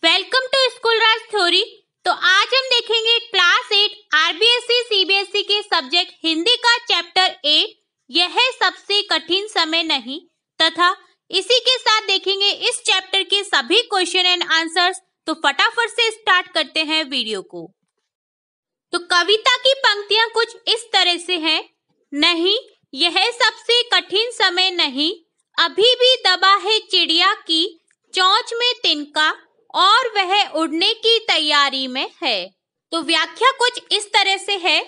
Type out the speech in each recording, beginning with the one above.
Welcome to school Raj theory. तो आज हम देखेंगे क्लास 8 आरबीएसई सीबीएसई के सब्जेक्ट हिंदी का चैप्टर 8 यह है सबसे कठिन समय नहीं, तथा इसी के साथ देखेंगे इस चैप्टर के सभी क्वेश्चन एंड आंसर्स। तो फटाफट से स्टार्ट करते हैं वीडियो को। तो कविता की पंक्तियां कुछ इस तरह से हैं। नहीं, यह सबसे कठिन समय नहीं, अभी भी दबा है चिड़िया की चोंच में तिनका और वह उड़ने की तैयारी में है। तो व्याख्या कुछ इस तरह से है।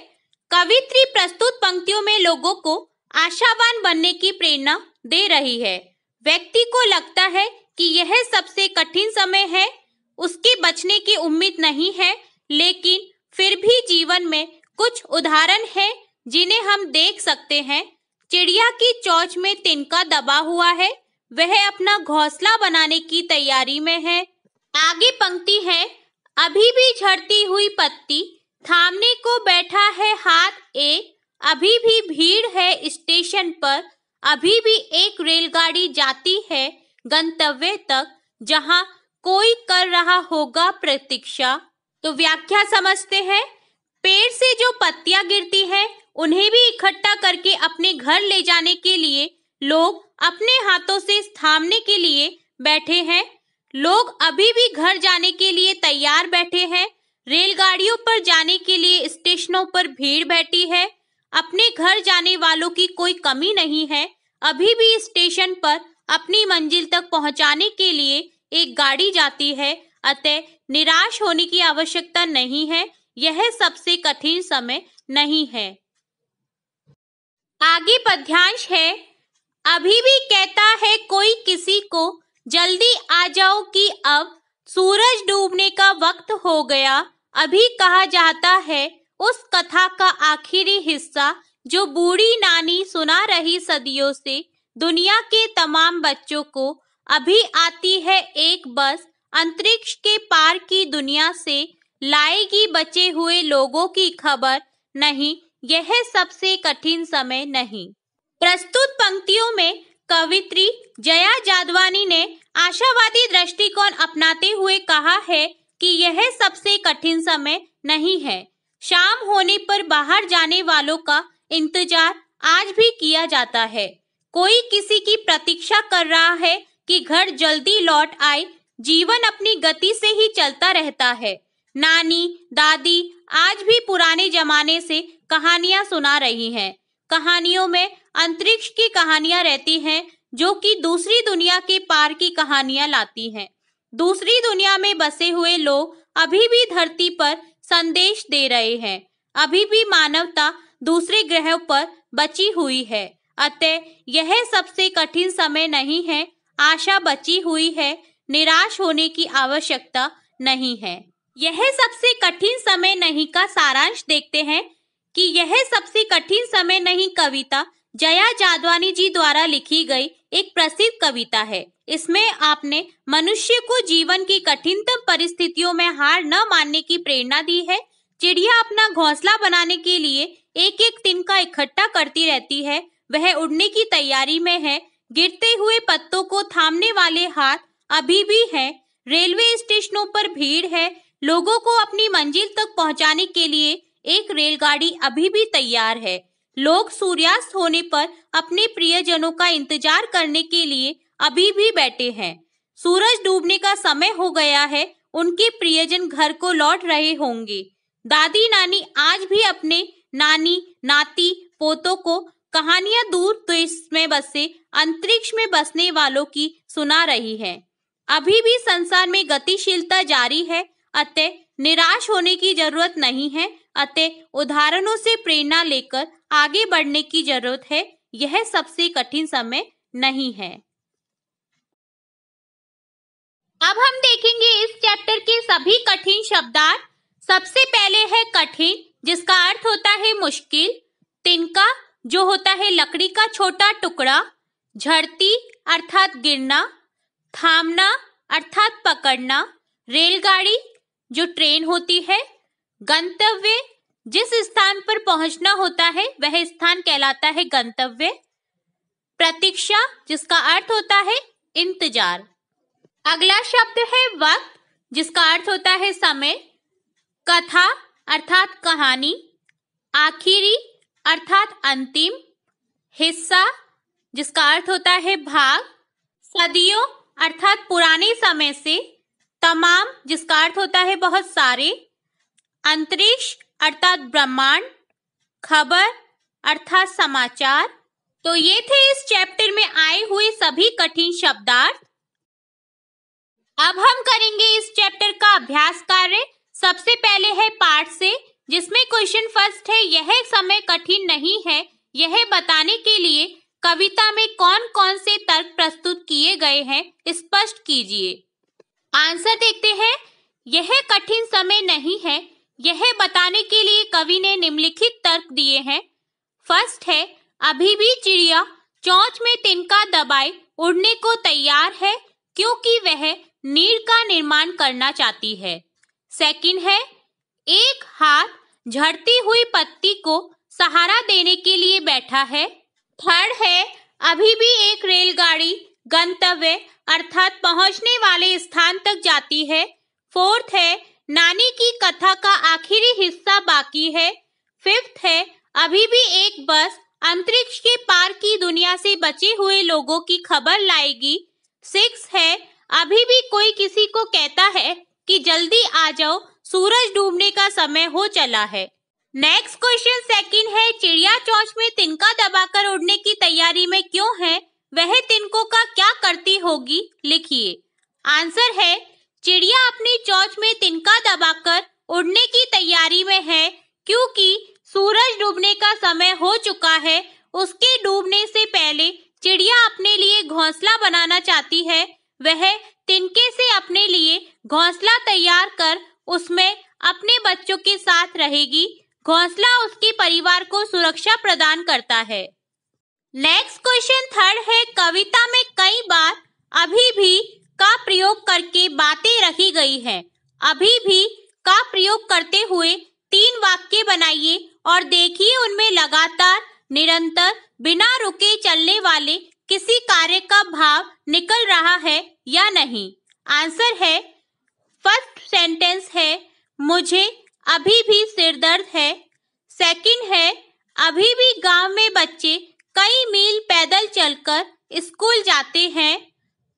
कवित्री प्रस्तुत पंक्तियों में लोगों को आशावान बनने की प्रेरणा दे रही है। व्यक्ति को लगता है कि यह सबसे कठिन समय है, उसके बचने की उम्मीद नहीं है, लेकिन फिर भी जीवन में कुछ उदाहरण हैं जिन्हें हम देख सकते हैं। चिड़िया की चोंच में तिनका दबा हुआ है, वह अपना घोंसला बनाने की तैयारी में है। आगे पंक्ति है, अभी भी झड़ती हुई पत्ती थामने को बैठा है हाथ एक, अभी भी भीड़ है स्टेशन पर, अभी भी एक रेलगाड़ी जाती है गंतव्य तक जहां कोई कर रहा होगा प्रतीक्षा। तो व्याख्या समझते हैं। पेड़ से जो पत्तियां गिरती हैं उन्हें भी इकट्ठा करके अपने घर ले जाने के लिए लोग अपने हाथों से थामने के लिए बैठे हैं। लोग अभी भी घर जाने के लिए तैयार बैठे हैं। रेलगाड़ियों पर जाने के लिए स्टेशनों पर भीड़ बैठी है। अपने घर जाने वालों की कोई कमी नहीं है। अभी भी स्टेशन पर अपनी मंजिल तक पहुंचाने के लिए एक गाड़ी जाती है। अतः निराश होने की आवश्यकता नहीं है, यह सबसे कठिन समय नहीं है। आगे पद्यांश है, अभी भी कहता है कोई किसी को जल्दी आ जाओ कि अब सूरज डूबने का वक्त हो गया। अभी कहा जाता है उस कथा का आखिरी हिस्सा जो बूढ़ी नानी सुना रही सदियों से दुनिया के तमाम बच्चों को। अभी आती है एक बस अंतरिक्ष के पार की दुनिया से, लाएगी बचे हुए लोगों की खबर। नहीं, यह सबसे कठिन समय नहीं। प्रस्तुत पंक्तियों में कवित्री जया जादवानी ने आशावादी दृष्टिकोण अपनाते हुए कहा है कि यह सबसे कठिन समय नहीं है। शाम होने पर बाहर जाने वालों का इंतजार आज भी किया जाता है। कोई किसी की प्रतीक्षा कर रहा है कि घर जल्दी लौट आए। जीवन अपनी गति से ही चलता रहता है। नानी दादी आज भी पुराने जमाने से कहानियां सुना रही हैं। कहानियों में अंतरिक्ष की कहानियां रहती हैं जो कि दूसरी दुनिया के पार की कहानियां लाती हैं। दूसरी दुनिया में बसे हुए लोग अभी भी धरती पर संदेश दे रहे हैं। अभी भी मानवता दूसरे ग्रहों पर बची हुई है। अतः यह सबसे कठिन समय नहीं है। आशा बची हुई है, निराश होने की आवश्यकता नहीं है। यह सबसे कठिन समय नहीं का सारांश देखते हैं कि यह सबसे कठिन समय नहीं कविता जया जादवानी जी द्वारा लिखी गई एक प्रसिद्ध कविता है। इसमें आपने मनुष्य को जीवन की कठिनतम परिस्थितियों में हार न मानने की प्रेरणा दी है। चिड़िया अपना घोंसला बनाने के लिए एक एक तिनका इकट्ठा करती रहती है, वह उड़ने की तैयारी में है। गिरते हुए पत्तों को थामने वाले हाथ अभी भी हैं। रेलवे स्टेशनों पर भीड़ है। लोगों को अपनी मंजिल तक पहुंचाने के लिए एक रेलगाड़ी अभी भी तैयार है। लोग सूर्यास्त होने पर अपने प्रियजनों का इंतजार करने के लिए अभी भी बैठे हैं। सूरज डूबने का समय हो गया है, उनके प्रियजन घर को लौट रहे होंगे। दादी नानी आज भी अपने नानी नाती पोतों को कहानियां दूर देश में बसे अंतरिक्ष में बसने वालों की सुना रही है। अभी भी संसार में गतिशीलता जारी है, अतः निराश होने की जरूरत नहीं है। अतः उदाहरणों से प्रेरणा लेकर आगे बढ़ने की जरूरत है। यह सबसे कठिन समय नहीं है। अब हम देखेंगे इस चैप्टर के सभी कठिन शब्दार्थ। सबसे पहले है कठिन, जिसका अर्थ होता है मुश्किल। तिनका, जो होता है लकड़ी का छोटा टुकड़ा। झड़ती अर्थात गिरना। थामना अर्थात पकड़ना। रेलगाड़ी, जो ट्रेन होती है। गंतव्य, जिस स्थान पर पहुंचना होता है वह स्थान कहलाता है गंतव्य। प्रतीक्षा, जिसका अर्थ होता है इंतजार। अगला शब्द है वक्त, जिसका अर्थ होता है समय, कथा अर्थात कहानी, आखिरी अर्थात अंतिम, हिस्सा जिसका अर्थ होता है भाग, सदियों अर्थात पुराने समय से, तमाम जिसका अर्थ होता है बहुत सारे, अंतरिक्ष अर्थात ब्रह्मांड, खबर अर्थात समाचार। तो ये थे इस चैप्टर में आए हुए सभी कठिन शब्दार्थ। अब हम करेंगे इस चैप्टर का अभ्यास कार्य। सबसे पहले है पाठ से, जिसमें क्वेश्चन फर्स्ट है, यह समय कठिन नहीं है, यह बताने के लिए कविता में कौन कौन से तर्क प्रस्तुत किए गए हैं स्पष्ट कीजिए। आंसर देखते हैं। यह कठिन समय नहीं है, यह बताने के लिए कवि ने निम्नलिखित तर्क दिए हैं। फर्स्ट है, अभी भी चिड़िया चोंच में तिनका दबाए उड़ने को तैयार है, क्योंकि वह नीड़ का निर्माण करना चाहती है। सेकंड है, एक हाथ झड़ती हुई पत्ती को सहारा देने के लिए बैठा है। थर्ड है, अभी भी एक रेलगाड़ी गंतव्य अर्थात पहुंचने वाले स्थान तक जाती है। फोर्थ है, नानी की कथा का आखिरी हिस्सा बाकी है। फिफ्थ है, अभी भी एक बस अंतरिक्ष के पार की दुनिया से बचे हुए लोगों की खबर लाएगी। सिक्स है, अभी भी कोई किसी को कहता है कि जल्दी आ जाओ, सूरज डूबने का समय हो चला है। नेक्स्ट क्वेश्चन सेकंड है, चिड़िया चोंच में तिनका दबाकर उड़ने की तैयारी में क्यों है, वह तिनकों का क्या करती होगी, लिखिए। आंसर है, चिड़िया अपनी चोंच में तिनका दबाकर उड़ने की तैयारी में है, क्योंकि सूरज डूबने का समय हो चुका है। उसके डूबने से पहले चिड़िया अपने लिए घोंसला बनाना चाहती है। वह तिनके से अपने लिए घोंसला तैयार कर उसमें अपने बच्चों के साथ रहेगी। घोंसला उसके परिवार को सुरक्षा प्रदान करता है। नेक्स्ट क्वेश्चन थर्ड है, कविता में कई बार अभी भी का प्रयोग करके बातें रखी गई है। अभी भी का प्रयोग करते हुए 3 वाक्य बनाइए और देखिए उनमें लगातार, निरंतर, बिना रुके चलने वाले किसी कार्य का भाव निकल रहा है या नहीं। आंसर है, फर्स्ट सेंटेंस है, मुझे अभी भी सिर दर्द है। सेकंड है, अभी भी गांव में बच्चे कई मील पैदल चलकर स्कूल जाते हैं।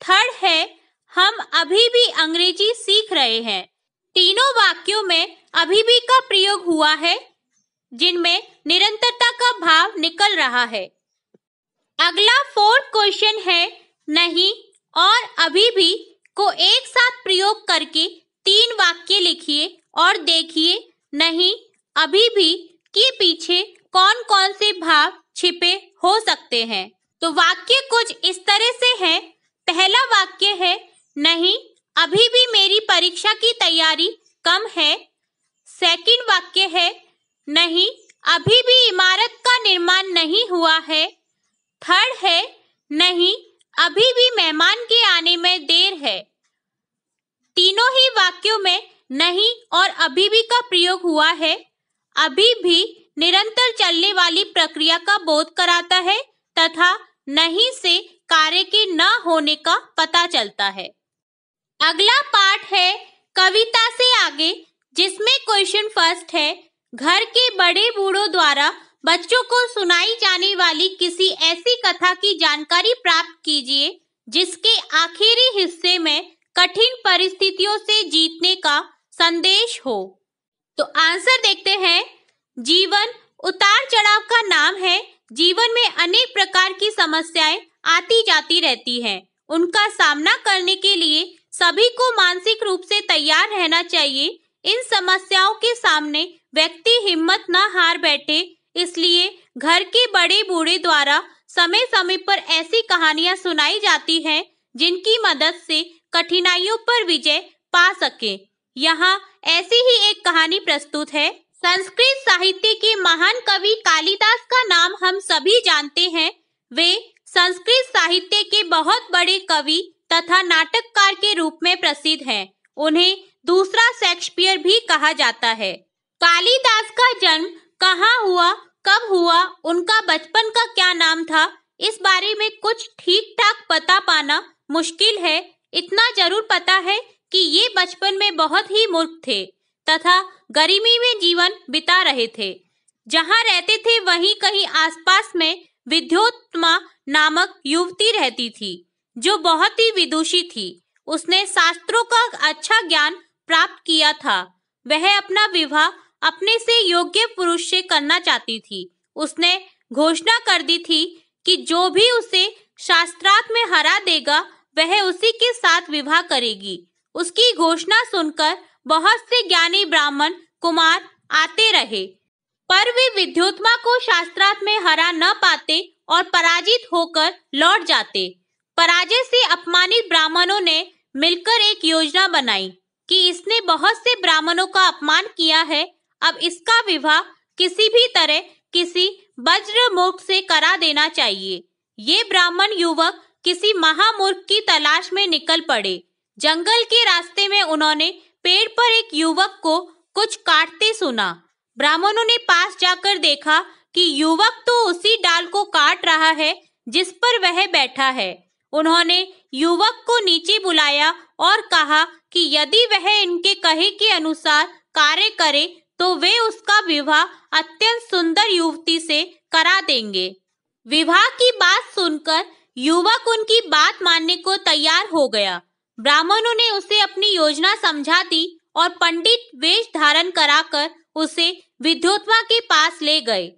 थर्ड है, हम अभी भी अंग्रेजी सीख रहे हैं। तीनों वाक्यों में अभी भी का प्रयोग हुआ है, जिनमें निरंतरता का भाव निकल रहा है। अगला फोर्थ क्वेश्चन है, नहीं और अभी भी को एक साथ प्रयोग करके 3 वाक्य लिखिए और देखिए नहीं, अभी भी के पीछे कौन कौन से भाव छिपे हो सकते हैं। तो वाक्य कुछ इस तरह से है। पहला वाक्य है, नहीं अभी भी मेरी परीक्षा की तैयारी कम है। सेकंड वाक्य है, नहीं अभी भी इमारत का निर्माण नहीं हुआ है। थर्ड है, नहीं अभी भी मेहमान के आने में देर है। तीनों ही वाक्यों में नहीं और अभी भी का प्रयोग हुआ है। अभी भी निरंतर चलने वाली प्रक्रिया का बोध कराता है तथा नहीं से कार्य के न होने का पता चलता है। अगला पार्ट है कविता से आगे, जिसमें क्वेश्चन फर्स्ट है, घर के बड़े बूढ़ों द्वारा बच्चों को सुनाई जाने वाली किसी ऐसी कथा की जानकारी प्राप्त कीजिए जिसके आखिरी हिस्से में कठिन परिस्थितियों से जीतने का संदेश हो। तो आंसर देखते हैं। जीवन उतार चढ़ाव का नाम है। जीवन में अनेक प्रकार की समस्याएं आती जाती रहती हैं। उनका सामना करने के लिए सभी को मानसिक रूप से तैयार रहना चाहिए। इन समस्याओं के सामने व्यक्ति हिम्मत न हार बैठे, इसलिए घर के बड़े बूढ़े द्वारा समय समय पर ऐसी कहानियां सुनाई जाती हैं जिनकी मदद से कठिनाइयों पर विजय पा सके। यहाँ ऐसी ही एक कहानी प्रस्तुत है। संस्कृत साहित्य के महान कवि कालिदास का नाम हम सभी जानते हैं। वे संस्कृत साहित्य के बहुत बड़े कवि तथा नाटककार के रूप में प्रसिद्ध हैं। उन्हें दूसरा शेक्सपियर भी कहा जाता है। कालिदास का जन्म कहाँ हुआ, कब हुआ, उनका बचपन का क्या नाम था, इस बारे में कुछ ठीक ठाक पता पाना मुश्किल है। इतना जरूर पता है कि ये बचपन में बहुत ही मूर्ख थे तथा गरीबी में जीवन बिता रहे थे। जहाँ रहते थे वहीं कहीं आसपास में विद्योत्तमा नामक युवती रहती थी, जो बहुत ही विदुषी थी। उसने शास्त्रों का अच्छा ज्ञान प्राप्त किया था। वह अपना विवाह अपने से योग्य पुरुष से करना चाहती थी। उसने घोषणा कर दी थी कि जो भी उसे शास्त्रार्थ में हरा देगा वह उसी के साथ विवाह करेगी। उसकी घोषणा सुनकर बहुत से ज्ञानी ब्राह्मण कुमार आते रहे, पर वे विद्योत्तमा को शास्त्रार्थ में हरा न पाते और पराजित होकर लौट जाते। पराजय से अपमानित ब्राह्मणों ने मिलकर एक योजना बनाई कि इसने बहुत से ब्राह्मणों का अपमान किया है, अब इसका विवाह किसी भी तरह किसी वज्रमूर्ख से करा देना चाहिए। ये ब्राह्मण युवक किसी महामूर्ख की तलाश में निकल पड़े। जंगल के रास्ते में उन्होंने पेड़ पर एक युवक को कुछ काटते सुना। ब्राह्मणों ने पास जाकर देखा कि युवक तो उसी डाल को काट रहा है जिस पर वह बैठा है। उन्होंने युवक को नीचे बुलाया और कहा कि यदि वह इनके कहे के अनुसार कार्य करे तो वे उसका विवाह अत्यंत सुंदर युवती से करा देंगे। विवाह की बात सुनकर युवक उनकी बात मानने को तैयार हो गया। ब्राह्मणों ने उसे अपनी योजना समझा दी और पंडित वेश धारण कराकर उसे विद्योत्तमा के पास ले गए।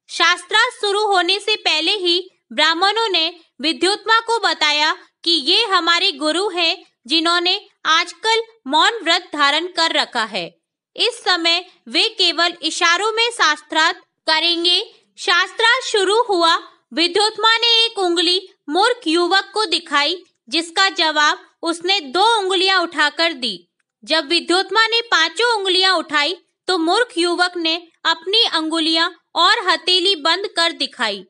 शास्त्रार्थ शुरू होने से पहले ही ब्राह्मणों ने विद्योत्तमा को बताया कि ये हमारे गुरु हैं जिन्होंने आजकल मौन व्रत धारण कर रखा है। इस समय वे केवल इशारों में शास्त्रार्थ करेंगे। शास्त्रार्थ शुरू हुआ। विद्योत्तमा ने एक उंगली मूर्ख युवक को दिखाई, जिसका जवाब उसने 2 उंगलियां उठाकर दी। जब विद्योत्तमा ने 5 उंगलियां उठाई तो मूर्ख युवक ने अपनी अंगुलियां और हथेली बंद कर दिखाई।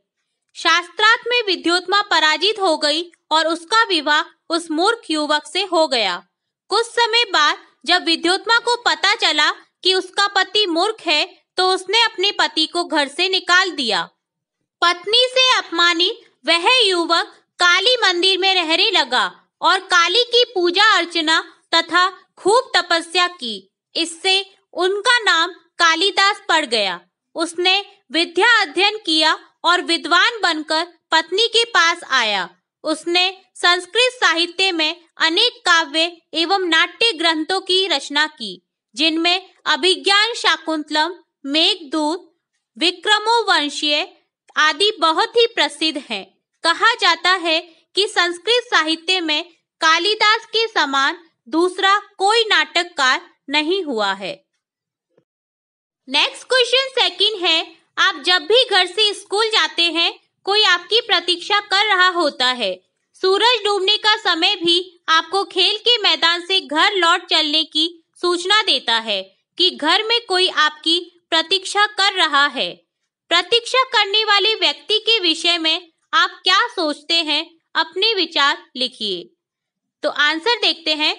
शास्त्रार्थ में विद्योत्तमा पराजित हो गई और उसका विवाह उस मूर्ख युवक से हो गया। कुछ समय बाद जब विद्योत्तमा को पता चला कि उसका पति मूर्ख है तो उसने अपने पति को घर से निकाल दिया। पत्नी से अपमानित वह युवक काली मंदिर में रहने लगा और काली की पूजा अर्चना तथा खूब तपस्या की। इससे उनका नाम कालिदास पड़ गया। उसने विद्या अध्ययन किया और विद्वान बनकर पत्नी के पास आया। उसने संस्कृत साहित्य में अनेक काव्य एवं नाट्य ग्रंथों की रचना की, जिनमें अभिज्ञान शाकुंतलम, मेघदूत, विक्रमोर्वशीय आदि बहुत ही प्रसिद्ध हैं। कहा जाता है कि संस्कृत साहित्य में कालिदास के समान दूसरा कोई नाटककार नहीं हुआ है। नेक्स्ट क्वेश्चन सेकंड है, आप जब भी घर से स्कूल जाते हैं कोई आपकी प्रतीक्षा कर रहा होता है। सूरज डूबने का समय भी आपको खेल के मैदान से घर लौट चलने की सूचना देता है कि घर में कोई आपकी प्रतीक्षा कर रहा है। प्रतीक्षा करने वाले व्यक्ति के विषय में आप क्या सोचते हैं, अपने विचार लिखिए। तो आंसर देखते हैं।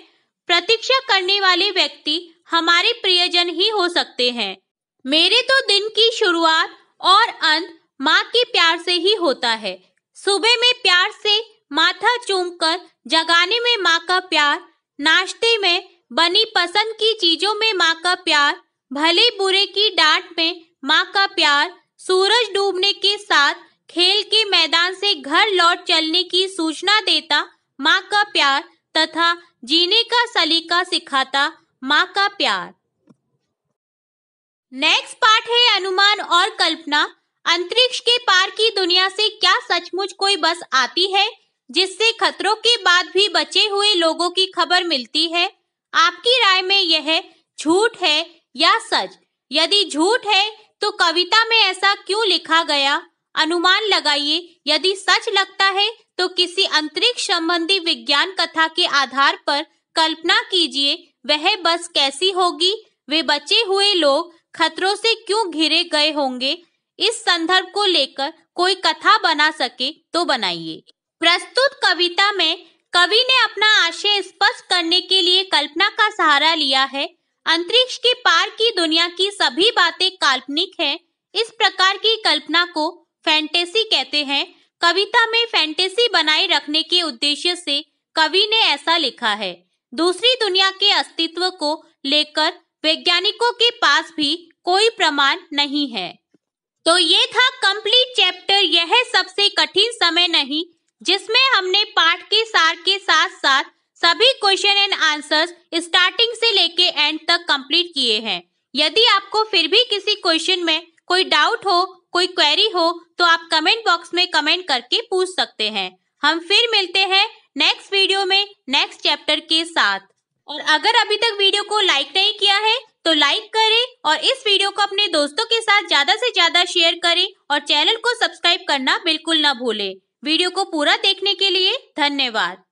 प्रतीक्षा करने वाले व्यक्ति हमारे प्रियजन ही हो सकते हैं। मेरे तो दिन की शुरुआत और अंत माँ के प्यार से ही होता है। सुबह में प्यार से माथा चूमकर जगाने में माँ का प्यार, नाश्ते में बनी पसंद की चीजों में माँ का प्यार, भले बुरे की डांट में माँ का प्यार, सूरज डूबने के साथ खेल के मैदान से घर लौट चलने की सूचना देता माँ का प्यार तथा जीने का सलीका सिखाता माँ का प्यार। नेक्स्ट पार्ट है अनुमान और कल्पना। अंतरिक्ष के पार की दुनिया से क्या सचमुच कोई बस आती है जिससे खतरों के बाद भी बचे हुए लोगों की खबर मिलती है? आपकी राय में यह झूठ है या सच? यदि झूठ है तो कविता में ऐसा क्यों लिखा गया? अनुमान लगाइए। यदि सच लगता है तो किसी अंतरिक्ष संबंधी विज्ञान कथा के आधार पर कल्पना कीजिए वह बस कैसी होगी, वे बचे हुए लोग खतरों से क्यों घिरे गए होंगे। इस संदर्भ को लेकर कोई कथा बना सके तो बनाइए। प्रस्तुत कविता में कवि ने अपना आशय स्पष्ट करने के लिए कल्पना का सहारा लिया है। अंतरिक्ष के पार की दुनिया की सभी बातें काल्पनिक हैं। इस प्रकार की कल्पना को फैंटेसी कहते हैं। कविता में फैंटेसी बनाए रखने के उद्देश्य से कवि ने ऐसा लिखा है। दूसरी दुनिया के अस्तित्व को लेकर वैज्ञानिकों के पास भी कोई प्रमाण नहीं है। तो ये था कंप्लीट चैप्टर यह सबसे कठिन समय नहीं, जिसमें हमने पाठ के सार के साथ साथ सभी क्वेश्चन एंड आंसर्स स्टार्टिंग से लेके एंड तक कंप्लीट किए हैं। यदि आपको फिर भी किसी क्वेश्चन में कोई डाउट हो, कोई क्वेरी हो, तो आप कमेंट बॉक्स में कमेंट करके पूछ सकते हैं। हम फिर मिलते हैं नेक्स्ट वीडियो में नेक्स्ट चैप्टर के साथ। और अगर अभी तक वीडियो को लाइक नहीं किया है तो लाइक करें और इस वीडियो को अपने दोस्तों के साथ ज्यादा से ज्यादा शेयर करें और चैनल को सब्सक्राइब करना बिल्कुल ना भूलें। वीडियो को पूरा देखने के लिए धन्यवाद।